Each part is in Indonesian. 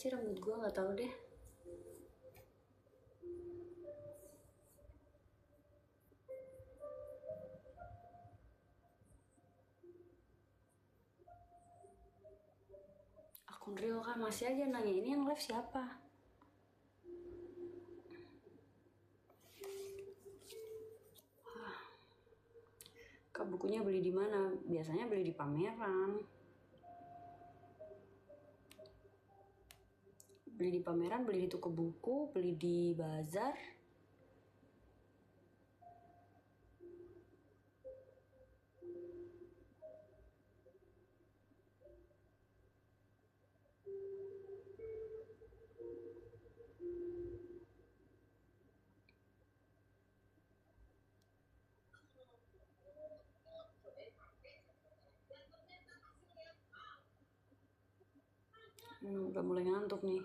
sih rambut gue, nggak tahu deh. Akun Rio kan masih aja nanya ini yang live siapa. Kak, bukunya beli di mana? Biasanya beli di pameran. Beli di pameran, beli di toko buku, beli di bazar. Udah mulai ngantuk nih.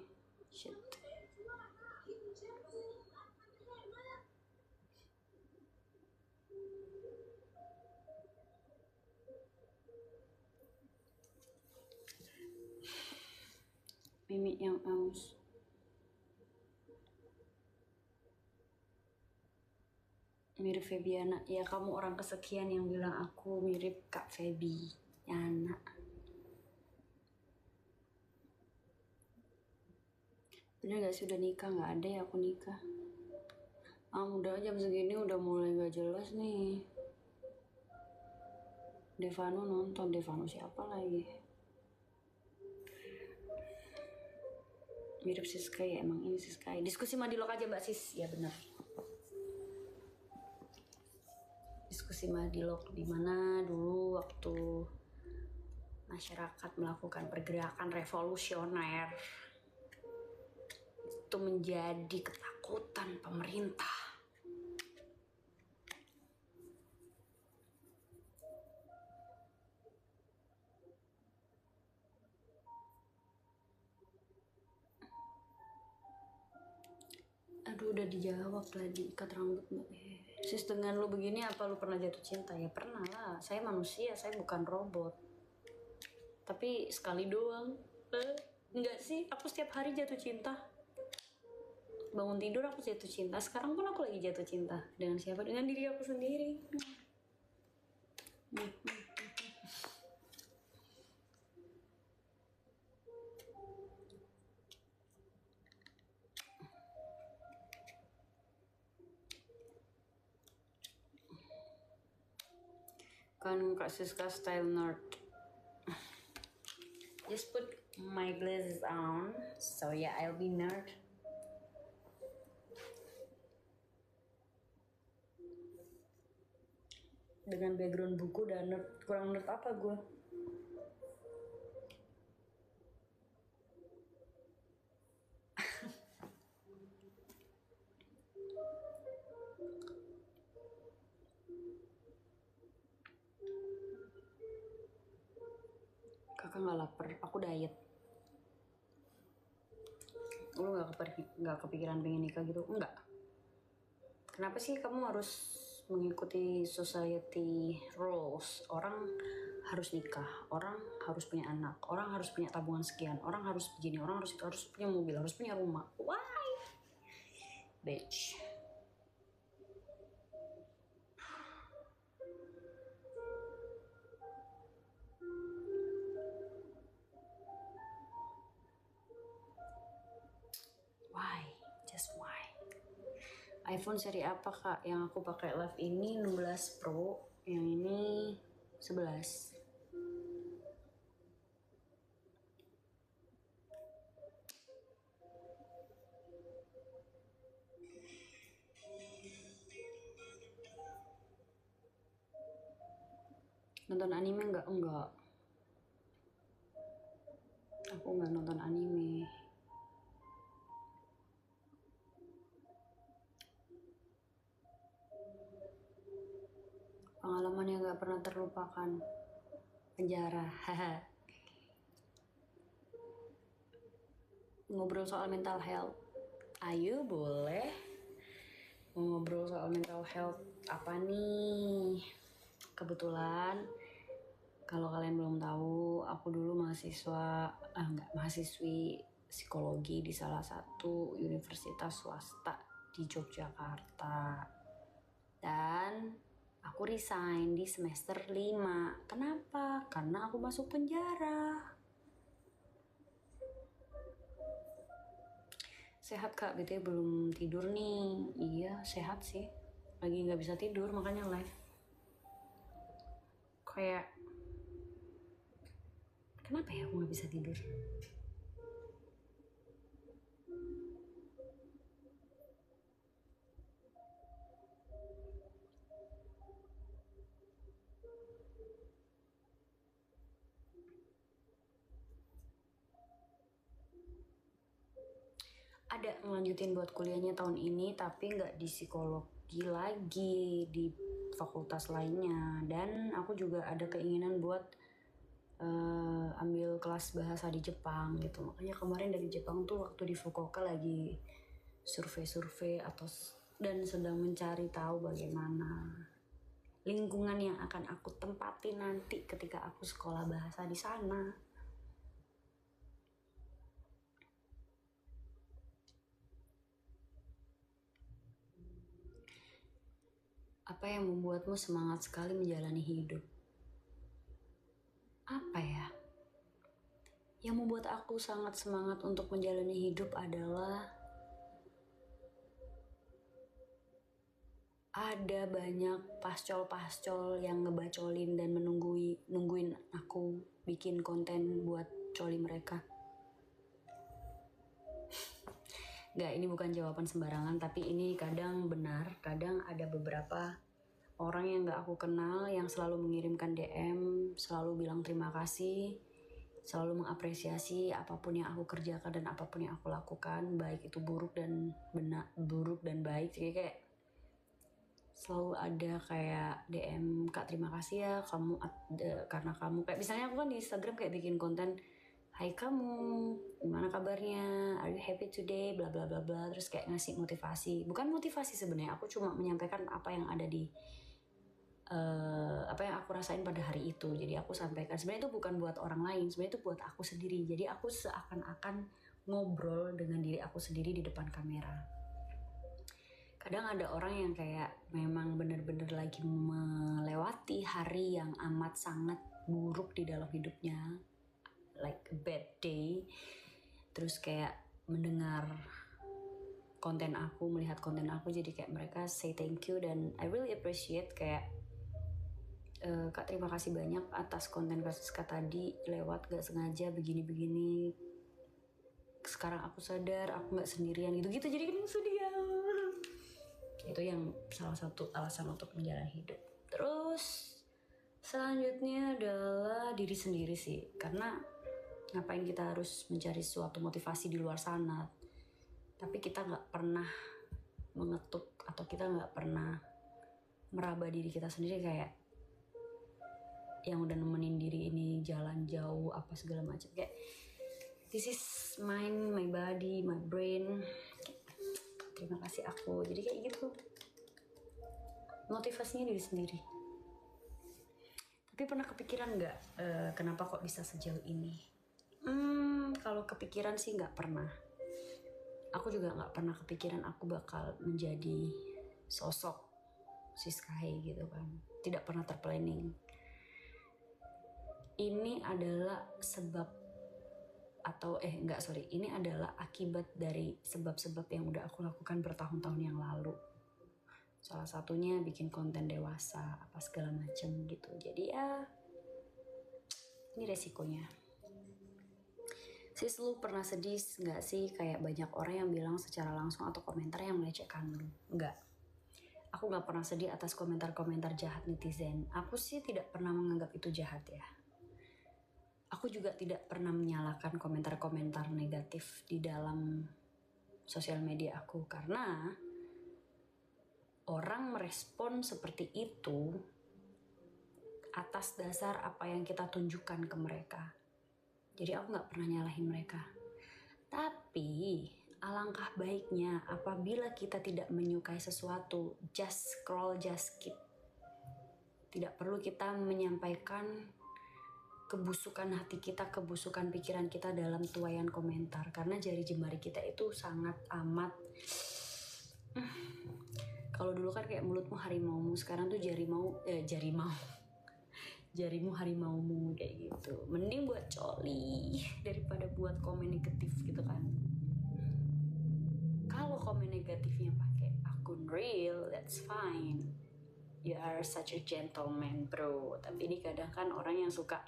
Shit. Mimi yang aus. Mirip Febiana. Ya, kamu orang kesekian yang bilang aku mirip Kak Febi. Yana. Bener gak sih udah nikah? Gak ada ya aku nikah. Udah jam segini udah mulai gak jelas nih. Devano nonton. Devano siapa lagi? Mirip Siska ya, emang ini Siska. Diskusi Madilog aja Mbak Sis. Ya bener. Diskusi Madilog dimana dulu waktu masyarakat melakukan pergerakan revolusioner itu menjadi ketakutan pemerintah. Aduh, udah dijawab tadi, ikat rambut Mbak. Sis, dengan lu begini apa lu pernah jatuh cinta? Ya pernah lah, saya manusia, saya bukan robot. Tapi sekali doang. Enggak sih, aku setiap hari jatuh cinta. Bangun tidur aku jatuh cinta. Sekarang pun aku lagi jatuh cinta. Dengan siapa? Dengan diri aku sendiri. Kan Kak Siska style nerd. Just put my glasses on. So yeah, I'll be nerd. Dengan background buku dan nerd. Kurang nerd apa gue? Kakak gak lapar, aku diet. Lu gak kepikiran pengen nikah gitu? Enggak. Kenapa sih kamu harus mengikuti society rules? Orang harus nikah, orang harus punya anak, orang harus punya tabungan sekian, orang harus begini, orang harus itu, harus punya mobil, harus punya rumah. Why? Bitch. Why? Just why? iPhone seri apa kak? Yang aku pakai live ini 16 Pro, yang ini 11. Nonton anime enggak? Enggak. Aku enggak nonton anime. Pengalaman yang gak pernah terlupakan. Penjara. Haha. Ngobrol soal mental health. Ayo boleh. Mau ngobrol soal mental health apa nih? Kebetulan kalau kalian belum tahu, aku dulu mahasiswi psikologi di salah satu universitas swasta di Yogyakarta. Dan aku resign di semester 5. Kenapa? Karena aku masuk penjara. Sehat Kak, BTW belum tidur nih. Iya, sehat sih. Lagi gak bisa tidur, makanya live. Kayak, kenapa ya aku gak bisa tidur? Ada ngelanjutin buat kuliahnya tahun ini, tapi nggak di psikologi lagi, di fakultas lainnya. Dan aku juga ada keinginan buat ambil kelas bahasa di Jepang gitu. Makanya kemarin dari Jepang tuh waktu di Fukuoka lagi survei-survei dan sedang mencari tahu bagaimana lingkungan yang akan aku tempati nanti ketika aku sekolah bahasa di sana. Apa yang membuatmu semangat sekali menjalani hidup? Apa ya? Yang membuat aku sangat semangat untuk menjalani hidup adalah ada banyak pascol-pascol yang ngebacolin dan nungguin aku bikin konten buat coli mereka. Nggak, ini bukan jawaban sembarangan, tapi ini kadang benar, kadang ada beberapa orang yang nggak aku kenal yang selalu mengirimkan DM, selalu bilang terima kasih, selalu mengapresiasi apapun yang aku kerjakan dan apapun yang aku lakukan, baik itu buruk dan baik. Jadi kayak selalu ada kayak DM, Kak terima kasih ya kamu karena kamu, kayak misalnya aku kan di Instagram kayak bikin konten, hai kamu, gimana kabarnya? Are you happy today? Bla bla bla bla. Terus kayak ngasih motivasi. Bukan motivasi sebenarnya, aku cuma menyampaikan apa yang ada di apa yang aku rasain pada hari itu. Jadi aku sampaikan. Sebenarnya itu bukan buat orang lain, sebenarnya itu buat aku sendiri. Jadi aku seakan-akan ngobrol dengan diri aku sendiri di depan kamera. Kadang ada orang yang kayak memang benar-benar lagi melewati hari yang amat sangat buruk di dalam hidupnya, like a bad day, terus kayak mendengar konten aku, melihat konten aku, jadi kayak mereka say thank you dan I really appreciate kayak Kak terima kasih banyak atas konten kasus Kak tadi, lewat gak sengaja begini-begini, sekarang aku sadar aku gak sendirian gitu-gitu, jadi kan sedih ya. Itu yang salah satu alasan untuk menjalani hidup. Terus selanjutnya adalah diri sendiri sih, karena ngapain kita harus mencari suatu motivasi di luar sana tapi kita gak pernah mengetuk atau kita gak pernah meraba diri kita sendiri, kayak yang udah nemenin diri ini jalan jauh apa segala macam, kayak this is mind, my body, my brain, terima kasih aku. Jadi kayak gitu motivasinya diri sendiri. Tapi pernah kepikiran gak kenapa kok bisa sejauh ini? Kalau kepikiran sih gak pernah. Aku juga gak pernah kepikiran aku bakal menjadi sosok Siskahe gitu kan. Tidak pernah terplanning. Ini adalah ini adalah akibat dari sebab-sebab yang udah aku lakukan bertahun-tahun yang lalu. Salah satunya bikin konten dewasa apa segala macam gitu. Jadi ya ini resikonya. Sis, lu pernah sedih gak sih kayak banyak orang yang bilang secara langsung atau komentar yang melecehkan lu? Enggak. Aku gak pernah sedih atas komentar-komentar jahat netizen. Aku sih tidak pernah menganggap itu jahat ya. Aku juga tidak pernah menyalahkan komentar-komentar negatif di dalam sosial media aku, karena orang merespon seperti itu atas dasar apa yang kita tunjukkan ke mereka. Jadi aku gak pernah nyalahin mereka. Tapi alangkah baiknya apabila kita tidak menyukai sesuatu, just scroll, just skip. Tidak perlu kita menyampaikan kebusukan hati kita, kebusukan pikiran kita dalam tuaian komentar. Karena jari jemari kita itu sangat amat kalau dulu kan kayak mulutmu harimaumu, sekarang tuh jarimu harimaumu kayak gitu. Mending buat coli daripada buat komen negatif gitu kan. Kalau komen negatifnya pakai akun real, that's fine. You are such a gentleman bro. Tapi ini kadang kan orang yang suka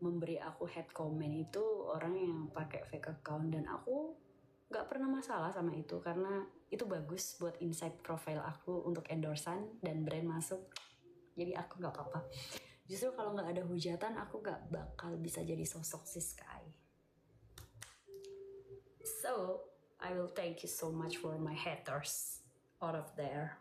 memberi aku hate comment itu orang yang pakai fake account, dan aku gak pernah masalah sama itu karena itu bagus buat insight profile aku untuk endorsan dan brand masuk. Jadi aku gak apa-apa. Justru kalau gak ada hujatan aku gak bakal bisa jadi sosok Siskai. So I will thank you so much for my haters out of there.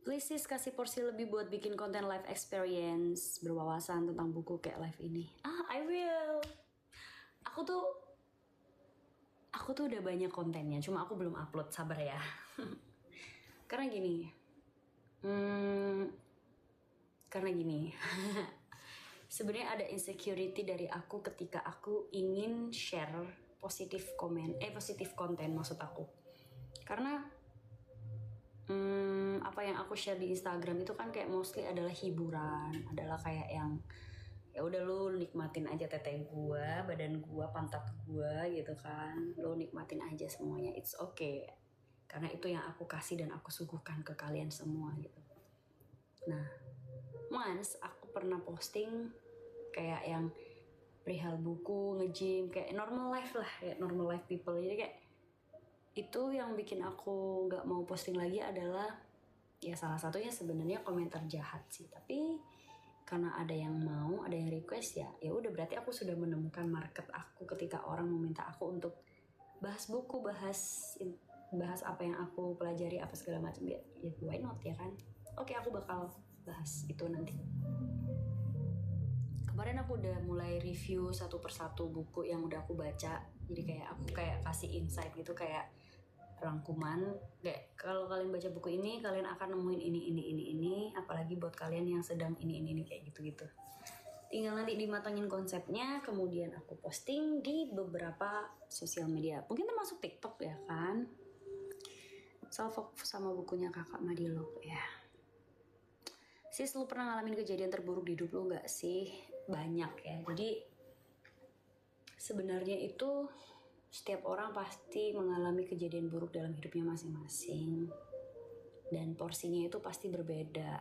Please sis, kasih porsi lebih buat bikin konten live experience berwawasan tentang buku kayak live ini. I will. Aku tuh udah banyak kontennya, cuma aku belum upload, sabar ya. Karena gini. Sebenarnya ada insecurity dari aku ketika aku ingin share positif konten maksud aku. Karena apa yang aku share di Instagram itu kan kayak mostly adalah hiburan, adalah kayak yang ya udah lu nikmatin aja teteh gua, badan gua, pantat gua gitu kan, lu nikmatin aja semuanya, it's okay, karena itu yang aku kasih dan aku suguhkan ke kalian semua gitu. Nah, once aku pernah posting kayak yang perihal buku, nge-gym, kayak normal life lah, kayak normal life people. Jadi kayak itu yang bikin aku gak mau posting lagi adalah ya salah satunya sebenarnya komentar jahat sih. Tapi karena ada yang mau, ada yang request, ya udah berarti aku sudah menemukan market aku ketika orang meminta aku untuk bahas buku, bahas apa yang aku pelajari, apa segala macam, ya why not ya kan. Oke, aku bakal bahas itu nanti. Kemarin aku udah mulai review satu persatu buku yang udah aku baca. Jadi kayak aku kasih insight gitu, kayak rangkuman. Kayak kalau kalian baca buku ini, kalian akan nemuin ini. Apalagi buat kalian yang sedang ini kayak gitu-gitu. Tinggal nanti dimatangin konsepnya, kemudian aku posting di beberapa sosial media. Mungkin termasuk TikTok ya kan. Salfok sama bukunya Kakak Madilog ya. Sis, lu pernah ngalamin kejadian terburuk di hidup lu gak sih? Banyak ya. Jadi sebenarnya itu setiap orang pasti mengalami kejadian buruk dalam hidupnya masing-masing. Dan porsinya itu pasti berbeda.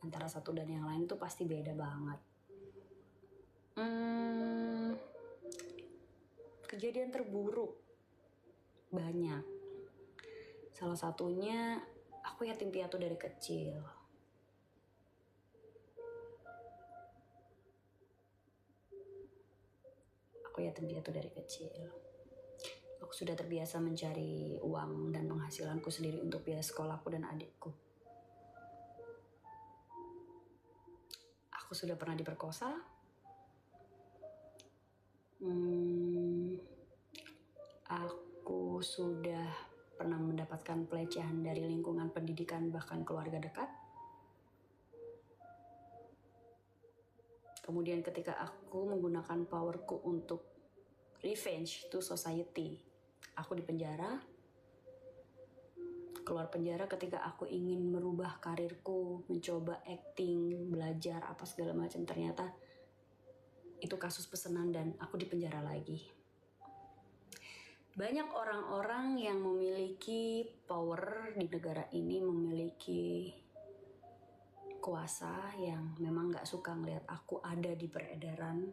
Antara satu dan yang lain itu pasti beda banget. Kejadian terburuk banyak. Salah satunya aku yatim piatu dari kecil. Aku sudah terbiasa mencari uang dan penghasilanku sendiri untuk biaya sekolahku dan adikku. Aku sudah pernah diperkosa. Aku sudah pernah mendapatkan pelecehan dari lingkungan pendidikan bahkan keluarga dekat. Kemudian ketika aku menggunakan powerku untuk revenge to society, aku dipenjara. Keluar penjara ketika aku ingin merubah karirku, mencoba acting, belajar apa segala macam, ternyata itu kasus pesanan dan aku dipenjara lagi. Banyak orang-orang yang memiliki power di negara ini, memiliki kuasa, yang memang gak suka ngeliat aku ada di peredaran.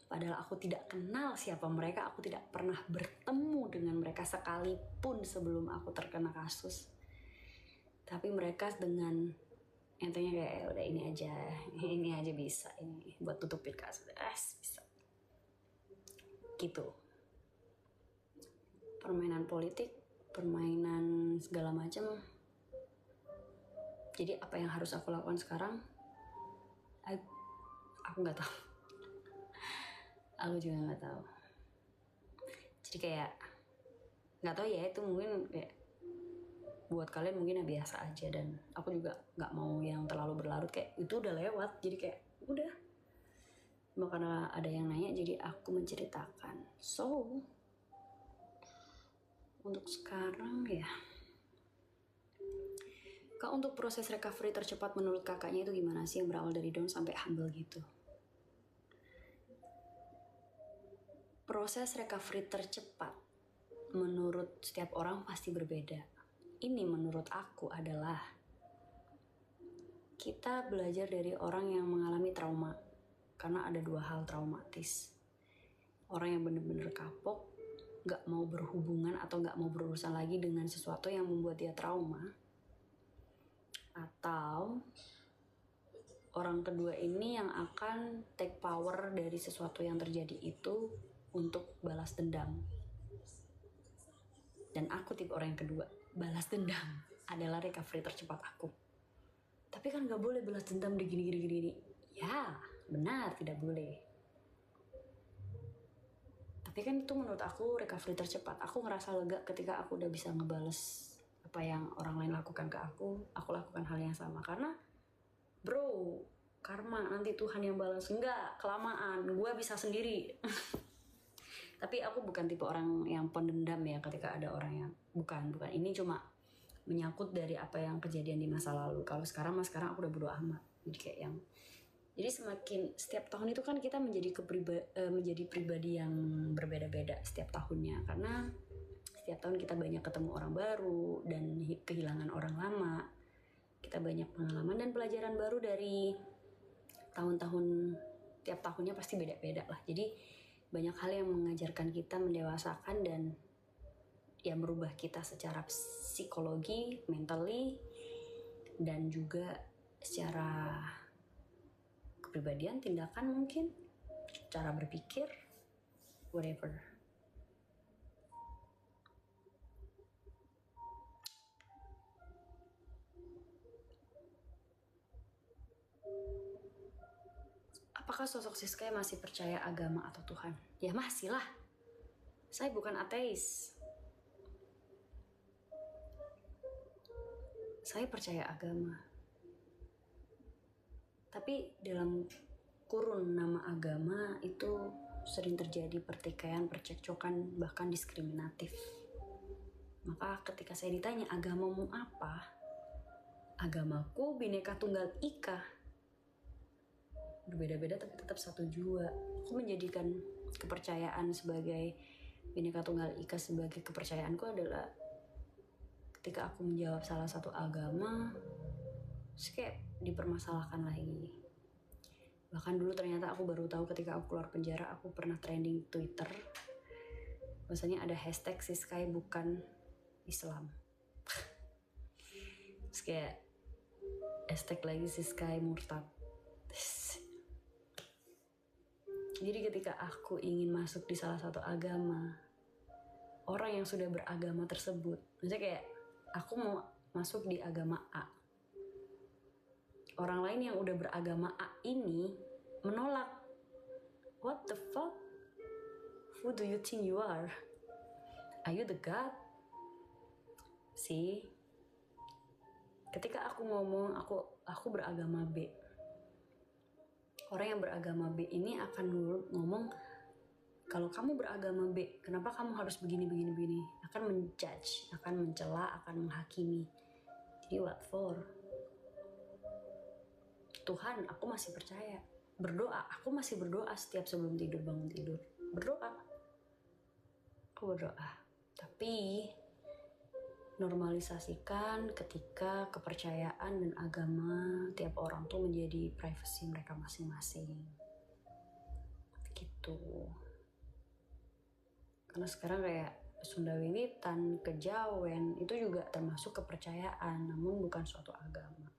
Padahal aku tidak kenal siapa mereka, aku tidak pernah bertemu dengan mereka sekalipun sebelum aku terkena kasus. Tapi mereka dengan entengnya kayak udah ini aja bisa, ini buat tutupin kasus, bisa. Gitu. Permainan politik, permainan segala macam. Jadi apa yang harus aku lakukan sekarang? Aku nggak tahu. Aku juga nggak tahu. Jadi kayak nggak tahu ya, itu mungkin kayak buat kalian mungkin biasa aja, dan aku juga nggak mau yang terlalu berlarut, kayak itu udah lewat jadi kayak udah. Cuma karena ada yang nanya jadi aku menceritakan. So untuk sekarang ya Kak, untuk proses recovery tercepat menurut kakaknya itu gimana sih, yang berawal dari down sampai humble gitu? Proses recovery tercepat menurut setiap orang pasti berbeda. Ini menurut aku adalah kita belajar dari orang yang mengalami trauma. Karena ada dua hal traumatis. Orang yang benar-benar kapok, gak mau berhubungan atau gak mau berurusan lagi dengan sesuatu yang membuat dia trauma. Atau orang kedua ini yang akan take power dari sesuatu yang terjadi itu untuk balas dendam. Dan aku tipe orang yang kedua. Balas dendam adalah recovery tercepat aku. Tapi kan gak boleh balas dendam di gini. Ya, benar, tidak boleh. Tapi kan itu menurut aku recovery tercepat. Aku ngerasa lega ketika aku udah bisa ngebales apa yang orang lain lakukan ke aku lakukan hal yang sama. Karena bro, karma nanti Tuhan yang balas. Enggak, kelamaan, gue bisa sendiri. Tapi aku bukan tipe orang yang pendendam ya ketika ada orang yang bukan. Ini cuma menyangkut dari apa yang kejadian di masa lalu. Kalau sekarang aku udah bodo amat. Jadi semakin setiap tahun itu kan kita menjadi pribadi yang berbeda-beda setiap tahunnya, karena setiap tahun kita banyak ketemu orang baru dan kehilangan orang lama. Kita banyak pengalaman dan pelajaran baru dari tahun-tahun, tiap tahunnya pasti beda-beda lah. Jadi banyak hal yang mengajarkan kita mendewasakan dan ya merubah kita secara psikologi, mentally, dan juga secara kepribadian, tindakan mungkin, cara berpikir, whatever. Apakah sosok Siska masih percaya agama atau Tuhan? Ya masih lah. Saya bukan ateis. Saya percaya agama. Tapi dalam kurun nama agama itu sering terjadi pertikaian, percekcokan, bahkan diskriminatif. Maka ketika saya ditanya agamamu apa? Agamaku Bhinneka Tunggal Ika. Berbeda-beda tapi tetap satu jua. Aku menjadikan kepercayaan sebagai Bhinneka Tunggal Ika sebagai kepercayaanku adalah ketika aku menjawab salah satu agama, kayak dipermasalahkan lagi. Bahkan dulu ternyata aku baru tahu ketika aku keluar penjara, aku pernah trending Twitter. Maksudnya ada hashtag Siskai bukan Islam. Terus kayak hashtag lagi Siskai murtad. Jadi ketika aku ingin masuk di salah satu agama, orang yang sudah beragama tersebut, maksudnya kayak aku mau masuk di agama A, orang lain yang udah beragama A ini menolak. What the fuck? Who do you think you are? Are you the God? See? Ketika aku ngomong aku beragama B, orang yang beragama B ini akan ngomong, kalau kamu beragama B, kenapa kamu harus begini. Akan menjudge, akan mencela, akan menghakimi. Jadi what for? Tuhan, aku masih percaya. Berdoa, aku masih berdoa setiap sebelum tidur, bangun tidur. Berdoa. Aku berdoa. Tapi normalisasikan ketika kepercayaan dan agama tiap orang tuh menjadi privasi mereka masing-masing. Gitu. Karena sekarang kayak Sunda Wiwitan, Kejawen, itu juga termasuk kepercayaan, namun bukan suatu agama.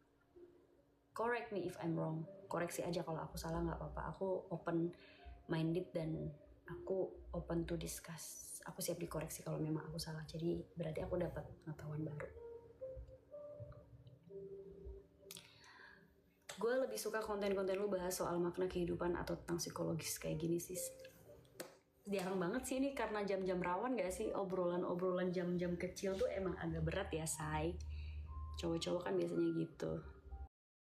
Correct me if I'm wrong. Koreksi aja kalau aku salah, gak apa-apa. Aku open minded dan aku open to discuss. Aku siap dikoreksi kalau memang aku salah. Jadi berarti aku dapat pengetahuan baru. Gue lebih suka konten-konten lu bahas soal makna kehidupan atau tentang psikologis kayak gini sis. jarang banget sih ini karena jam-jam rawan gak sih, obrolan-obrolan jam-jam kecil tuh emang agak berat ya say. Cowok-cowok kan biasanya gitu.